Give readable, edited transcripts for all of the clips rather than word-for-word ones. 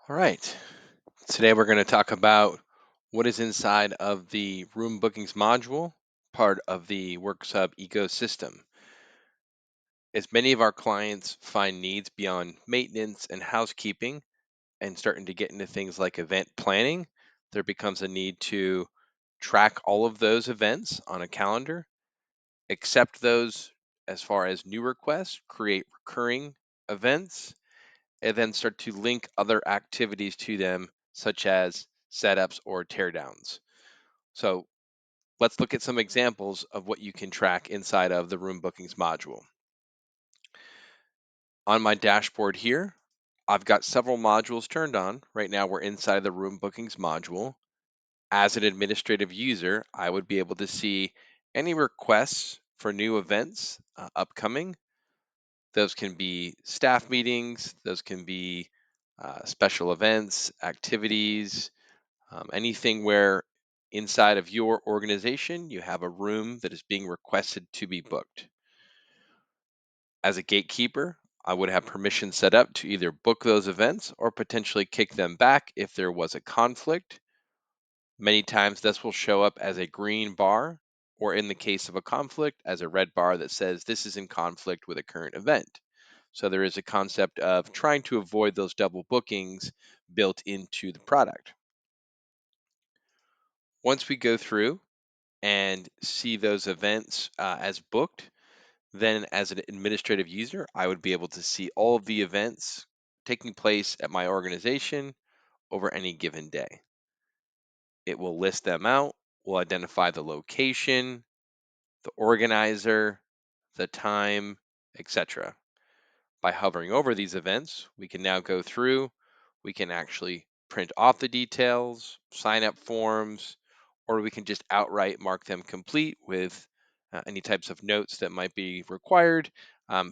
All right. Today we're going to talk about what is inside of the room bookings module, part of the WorkSub ecosystem. As many of our clients find needs beyond maintenance and housekeeping and starting to get into things like event planning, there becomes a need to track all of those events on a calendar, accept those as far as new requests, create recurring events, and then start to link other activities to them, such as setups or teardowns. So let's look at some examples of what you can track inside of the room bookings module. On my dashboard here, I've got several modules turned on. Right now, we're inside the room bookings module. As an administrative user, I would be able to see any requests for new events upcoming. Those can be staff meetings, those can be special events, activities, anything where inside of your organization you have a room that is being requested to be booked. As a gatekeeper, I would have permission set up to either book those events or potentially kick them back if there was a conflict. Many times this will show up as a green bar, or in the case of a conflict, as a red bar that says this is in conflict with a current event. So there is a concept of trying to avoid those double bookings built into the product. Once we go through and see those events as booked, then as an administrative user, I would be able to see all of the events taking place at my organization over any given day. It will list them out, will identify the location, the organizer, the time, etc. By hovering over these events, we can now go through, we can actually print off the details, sign up forms, or we can just outright mark them complete with any types of notes that might be required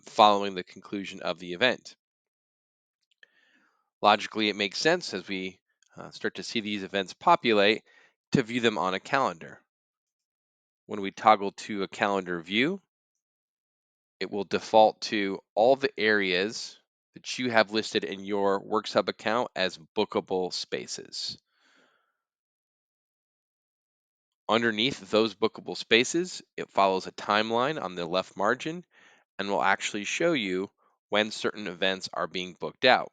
following the conclusion of the event. Logically, it makes sense as we start to see these events populate to view them on a calendar. When we toggle to a calendar view, it will default to all the areas that you have listed in your WorkSub account as bookable spaces. Underneath those bookable spaces, it follows a timeline on the left margin and will actually show you when certain events are being booked out.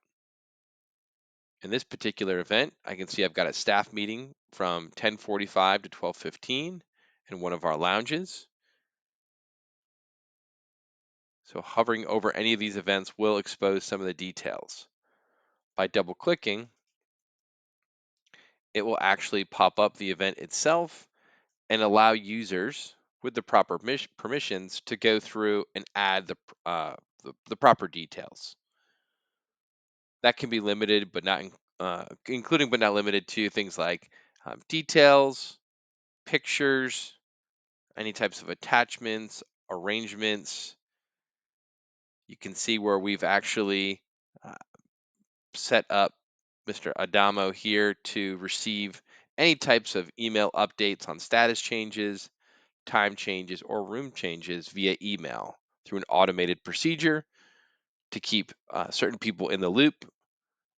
In this particular event, I can see I've got a staff meeting from 10:45 to 12:15 in one of our lounges. So hovering over any of these events will expose some of the details. By double clicking, it will actually pop up the event itself and allow users with the proper permissions to go through and add the proper details. That can be limited, but not including but not limited to things like details, pictures, any types of attachments, arrangements. You can see where we've actually uh, set up Mr. Adamo here to receive any types of email updates on status changes, time changes, or room changes via email through an automated procedure to keep certain people in the loop,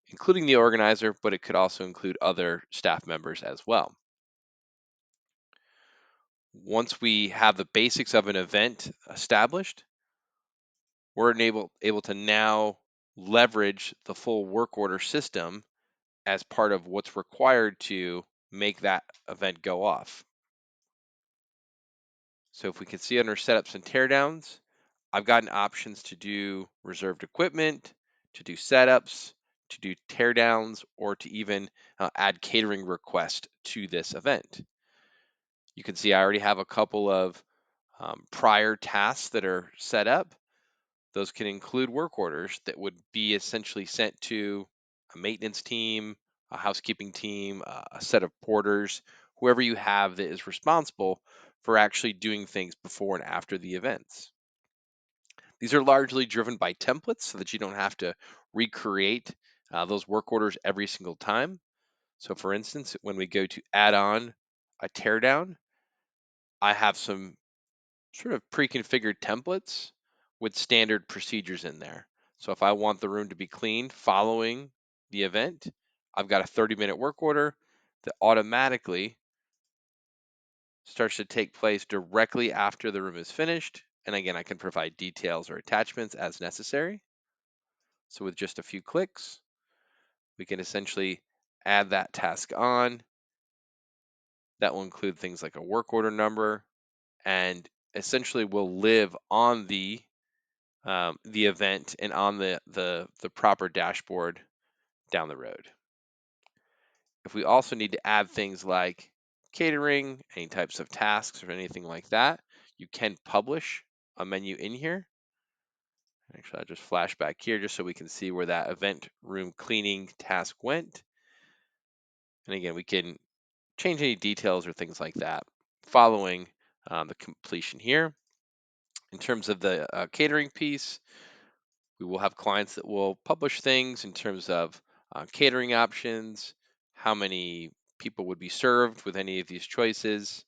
including the organizer, but it could also include other staff members as well. Once we have the basics of an event established, we're able to now leverage the full work order system as part of what's required to make that event go off. So if we can see under setups and teardowns, I've gotten options to do reserved equipment, to do setups, to do teardowns, or to even add catering request to this event. You can see I already have a couple of prior tasks that are set up. Those can include work orders that would be essentially sent to a maintenance team, a housekeeping team, a set of porters, whoever you have that is responsible for actually doing things before and after the events. These are largely driven by templates so that you don't have to recreate those work orders every single time. So, for instance, when we go to add on a teardown, I have some sort of pre-configured templates with standard procedures in there. So if I want the room to be cleaned following the event, I've got a 30-minute work order that automatically starts to take place directly after the room is finished. And again, I can provide details or attachments as necessary. So with just a few clicks, we can essentially add that task on. That will include things like a work order number, and essentially will live on the event and on the proper dashboard down the road. If we also need to add things like catering, any types of tasks or anything like that, you can publish a menu in here. Actually, I'll just flash back here just so we can see where that event room cleaning task went. And again, we can change any details or things like that following the completion here. In terms of the catering piece, we will have clients that will publish things in terms of catering options, how many people would be served with any of these choices,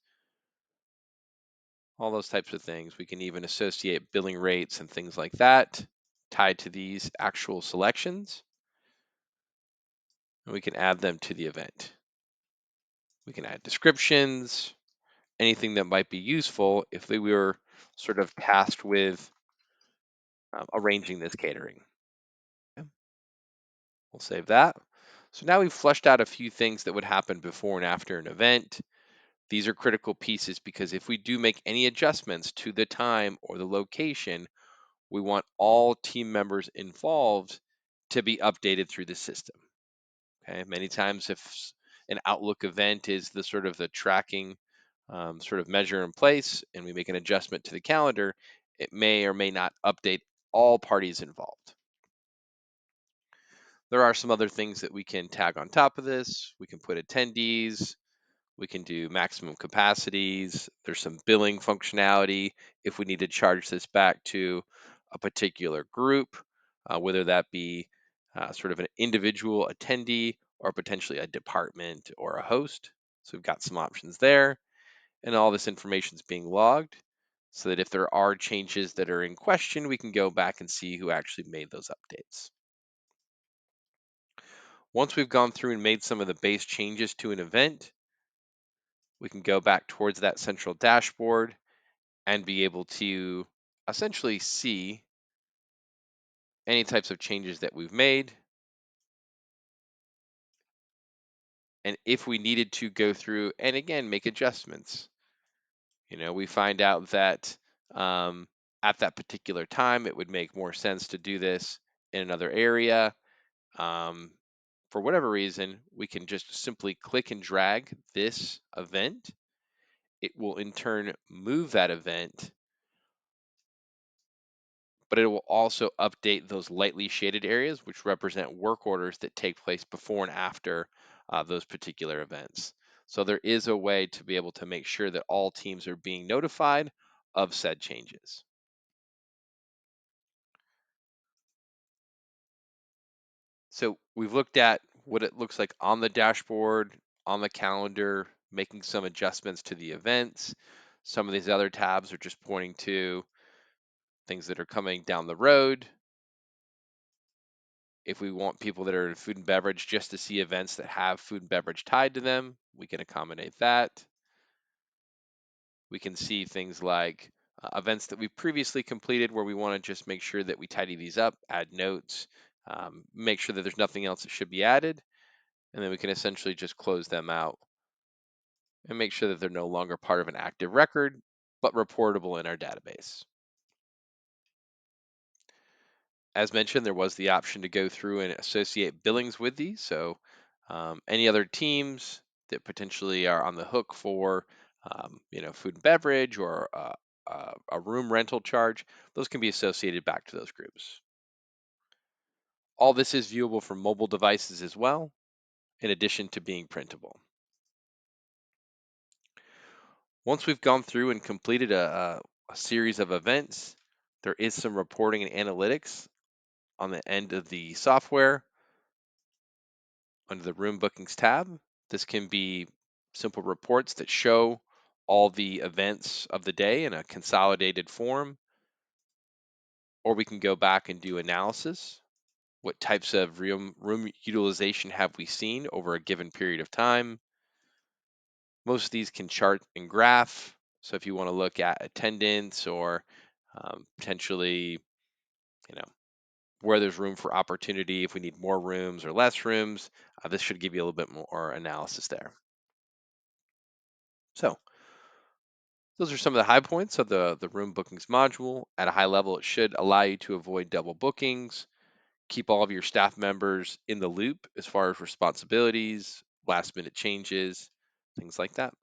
all those types of things. We can even associate billing rates and things like that tied to these actual selections, and we can add them to the event. We can add descriptions, anything that might be useful if we were sort of tasked with arranging this catering. Yeah, we'll save that. So now we've fleshed out a few things that would happen before and after an event. These are critical pieces because if we do make any adjustments to the time or the location, we want all team members involved to be updated through the system. Okay, many times if an Outlook event is the sort of the tracking sort of measure in place and we make an adjustment to the calendar, it may or may not update all parties involved. There are some other things that we can tag on top of this. We can put attendees, we can do maximum capacities. There's some billing functionality if we need to charge this back to a particular group, whether that be sort of an individual attendee or potentially a department or a host. So we've got some options there. And all this information is being logged so that if there are changes that are in question, we can go back and see who actually made those updates. Once we've gone through and made some of the base changes to an event, we can go back towards that central dashboard and be able to essentially see any types of changes that we've made. And if we needed to go through and again make adjustments, we find out that at that particular time, it would make more sense to do this in another area. Um, for whatever reason, we can just simply click and drag this event. It will in turn move that event, but it will also update those lightly shaded areas, which represent work orders that take place before and after those particular events. So there is a way to be able to make sure that all teams are being notified of said changes. So we've looked at what it looks like on the dashboard, on the calendar, making some adjustments to the events. Some of these other tabs are just pointing to things that are coming down the road. If we want people that are in food and beverage just to see events that have food and beverage tied to them, we can accommodate that. We can see things like events that we've previously completed where we want to just make sure that we tidy these up, add notes, make sure that there's nothing else that should be added, and then we can essentially just close them out and make sure that they're no longer part of an active record, but reportable in our database. As mentioned, there was the option to go through and associate billings with these. So any other teams that potentially are on the hook for, food and beverage or a room rental charge, those can be associated back to those groups. All this is viewable from mobile devices as well, in addition to being printable. Once we've gone through and completed a series of events, there is some reporting and analytics on the end of the software under the room bookings tab. This can be simple reports that show all the events of the day in a consolidated form, or we can go back and do analysis. What types of room utilization have we seen over a given period of time? Most of these can chart and graph. So if you want to look at attendance or potentially, you know, where there's room for opportunity, if we need more rooms or less rooms, this should give you a little bit more analysis there. So those are some of the high points of the room bookings module. At a high level, it should allow you to avoid double bookings, keep all of your staff members in the loop as far as responsibilities, last minute changes, things like that.